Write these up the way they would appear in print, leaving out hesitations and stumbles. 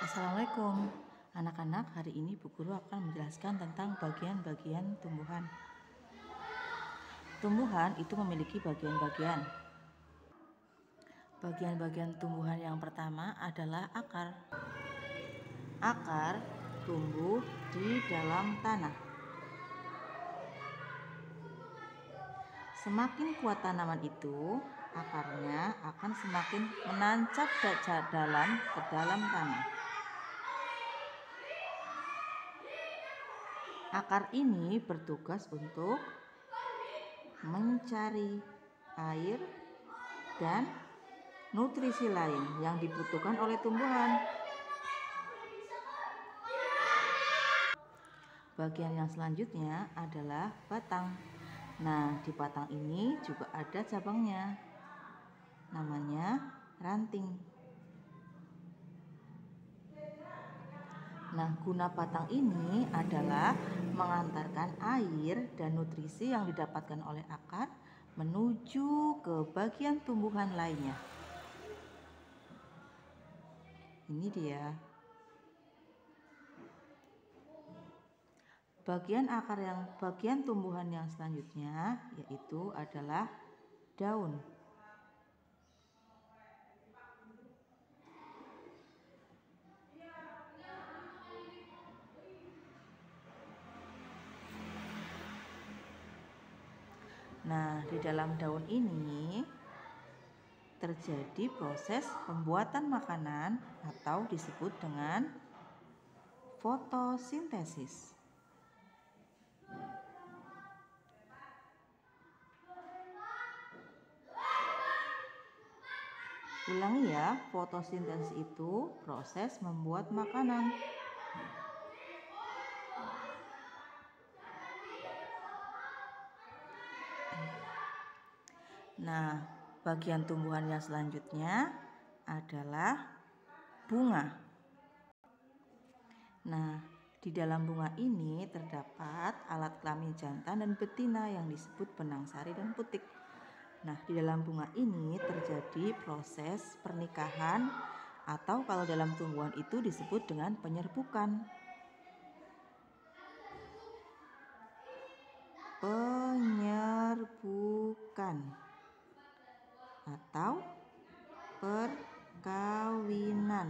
Assalamualaikum anak-anak, hari ini Bu Guru akan menjelaskan tentang bagian-bagian tumbuhan. Tumbuhan itu memiliki bagian-bagian. Bagian-bagian tumbuhan yang pertama adalah akar. Akar tumbuh di dalam tanah. Semakin kuat tanaman itu, akarnya akan semakin menancap ke dalam tanah. Akar ini bertugas untuk mencari air dan nutrisi lain yang dibutuhkan oleh tumbuhan. Bagian yang selanjutnya adalah batang. Nah, di batang ini juga ada cabangnya, namanya ranting. Nah, guna batang ini adalah mengantarkan air dan nutrisi yang didapatkan oleh akar menuju ke bagian tumbuhan lainnya. Ini dia. Bagian tumbuhan yang selanjutnya yaitu adalah daun. Nah, di dalam daun ini terjadi proses pembuatan makanan atau disebut dengan fotosintesis. Ulangi ya, fotosintesis itu proses membuat makanan. Nah, bagian tumbuhan yang selanjutnya adalah bunga. Nah, di dalam bunga ini terdapat alat kelamin jantan dan betina yang disebut benang sari dan putik. Nah, di dalam bunga ini terjadi proses pernikahan atau kalau dalam tumbuhan itu disebut dengan penyerbukan. Penyerbukan atau perkawinan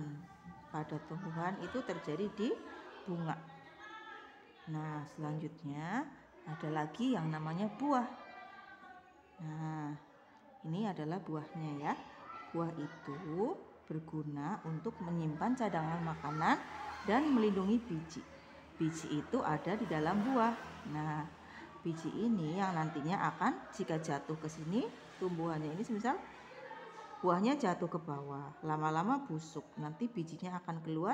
pada tumbuhan itu terjadi di bunga. Nah, selanjutnya ada lagi yang namanya buah. Nah, ini adalah buahnya ya. Buah itu berguna untuk menyimpan cadangan makanan dan melindungi biji. Biji itu ada di dalam buah. Nah, biji ini yang nantinya akan jika jatuh ke sini, tumbuhannya ini semisal buahnya jatuh ke bawah, lama-lama busuk, nanti bijinya akan keluar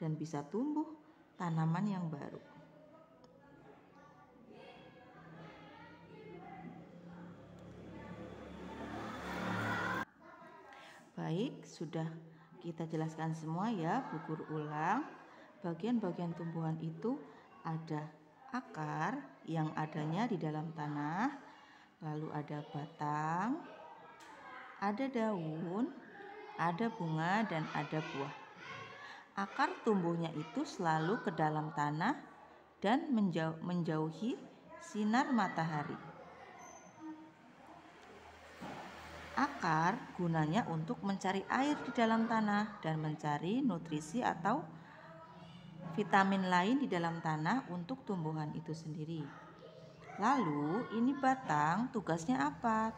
dan bisa tumbuh tanaman yang baru. Baik, sudah kita jelaskan semua ya, Bu Guru ulang. Bagian-bagian tumbuhan itu ada akar yang adanya di dalam tanah, lalu ada batang, ada daun, ada bunga, dan ada buah. Akar tumbuhnya itu selalu ke dalam tanah dan menjauhi sinar matahari. Akar gunanya untuk mencari air di dalam tanah dan mencari nutrisi atau vitamin lain di dalam tanah untuk tumbuhan itu sendiri. Lalu ini batang, tugasnya apa?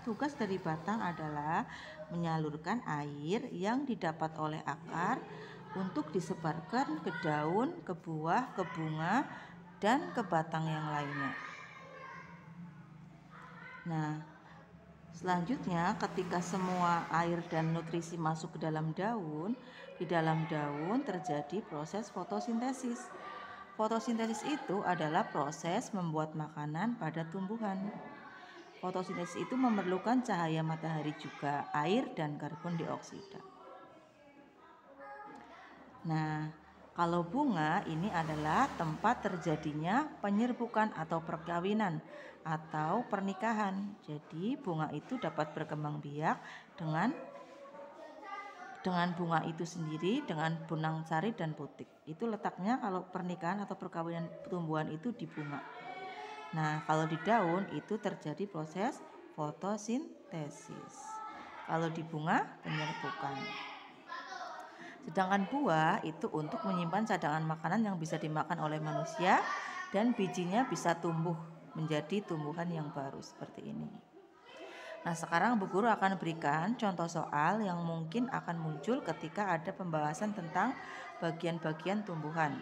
Tugas dari batang adalah menyalurkan air yang didapat oleh akar untuk disebarkan ke daun, ke buah, ke bunga, dan ke batang yang lainnya. Nah, selanjutnya ketika semua air dan nutrisi masuk ke dalam daun, di dalam daun terjadi proses fotosintesis. Fotosintesis itu adalah proses membuat makanan pada tumbuhan. Fotosintesis itu memerlukan cahaya matahari juga, air dan karbon dioksida. Nah, kalau bunga ini adalah tempat terjadinya penyerbukan atau perkawinan atau pernikahan. Jadi bunga itu dapat berkembang biak dengan dengan bunga itu sendiri, dengan benang sari dan putik. Itu letaknya kalau pernikahan atau perkawinan tumbuhan itu di bunga. Nah, kalau di daun itu terjadi proses fotosintesis. Kalau di bunga, penyerbukan. Sedangkan buah itu untuk menyimpan cadangan makanan yang bisa dimakan oleh manusia dan bijinya bisa tumbuh menjadi tumbuhan yang baru seperti ini. Nah, sekarang Bu Guru akan berikan contoh soal yang mungkin akan muncul ketika ada pembahasan tentang bagian-bagian tumbuhan.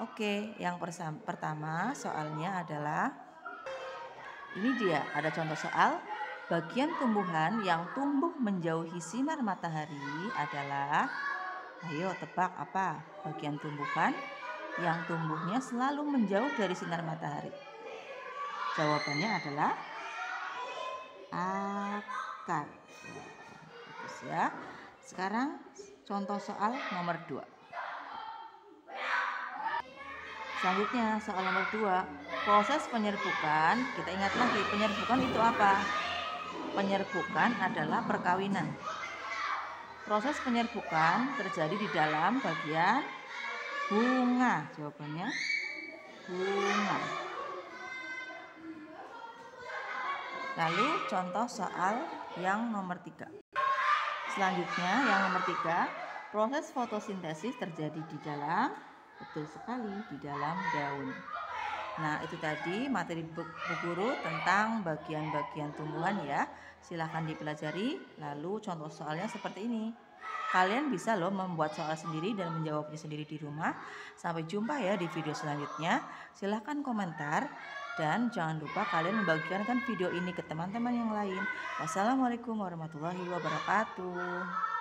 Oke, yang pertama soalnya adalah ini dia, ada contoh soal. Bagian tumbuhan yang tumbuh menjauhi sinar matahari adalah, ayo tebak apa? Bagian tumbuhan yang tumbuhnya selalu menjauh dari sinar matahari. Jawabannya adalah akar. Bagus ya. Sekarang contoh soal nomor 2. Selanjutnya soal nomor 2, proses penyerbukan. Kita ingat lagi, penyerbukan itu apa? Penyerbukan adalah perkawinan. Proses penyerbukan terjadi di dalam bagian bunga. Jawabannya bunga. Lalu contoh soal yang nomor 3. Selanjutnya yang nomor 3, proses fotosintesis terjadi di dalam, betul sekali, di dalam daun. Nah, itu tadi materi Bu Guru tentang bagian-bagian tumbuhan ya. Silahkan dipelajari, lalu contoh soalnya seperti ini. Kalian bisa loh membuat soal sendiri dan menjawabnya sendiri di rumah. Sampai jumpa ya di video selanjutnya. Silahkan komentar dan jangan lupa kalian membagikan video ini ke teman-teman yang lain. Wassalamualaikum warahmatullahi wabarakatuh.